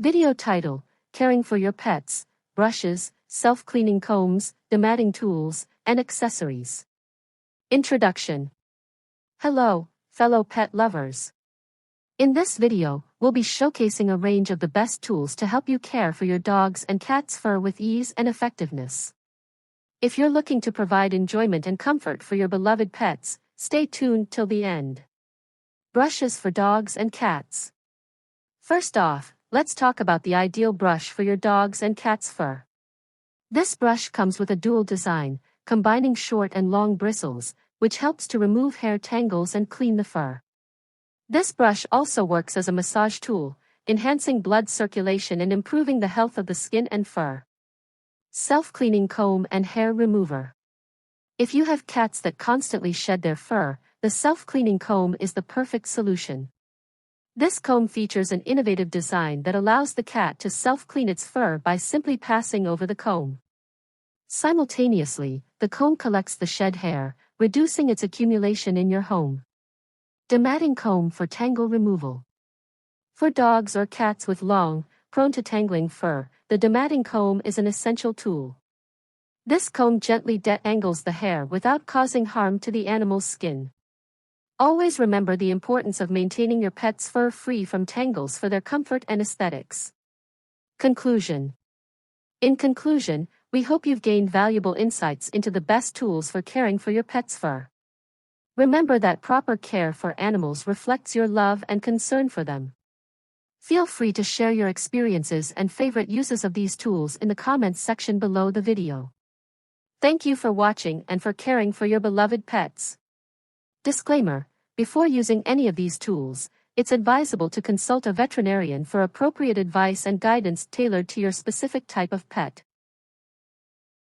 Video title: Caring for your pets, brushes, self-cleaning combs, dematting tools, and accessories. Introduction. Hello, fellow pet lovers. In this video, we'll be showcasing a range of the best tools to help you care for your dog's and cat's fur with ease and effectiveness. If you're looking to provide enjoyment and comfort for your beloved pets, stay tuned till the end. Brushes for dogs and cats. First off, let's talk about the ideal brush for your dog's and cat's fur. This brush comes with a dual design, combining short and long bristles, which helps to remove hair tangles and clean the fur. This brush also works as a massage tool, enhancing blood circulation and improving the health of the skin and fur. Self-cleaning comb and hair remover. If you have cats that constantly shed their fur, the self-cleaning comb is the perfect solution. This comb features an innovative design that allows the cat to self-clean its fur by simply passing over the comb. Simultaneously, the comb collects the shed hair, reducing its accumulation in your home. Dematting comb for tangle removal. For dogs or cats with long, prone to tangling fur, the dematting comb is an essential tool. This comb gently detangles the hair without causing harm to the animal's skin. Always remember the importance of maintaining your pet's fur free from tangles for their comfort and aesthetics. Conclusion. In conclusion, we hope you've gained valuable insights into the best tools for caring for your pet's fur. Remember that proper care for animals reflects your love and concern for them. Feel free to share your experiences and favorite uses of these tools in the comments section below the video. Thank you for watching and for caring for your beloved pets. Disclaimer: before using any of these tools, it's advisable to consult a veterinarian for appropriate advice and guidance tailored to your specific type of pet.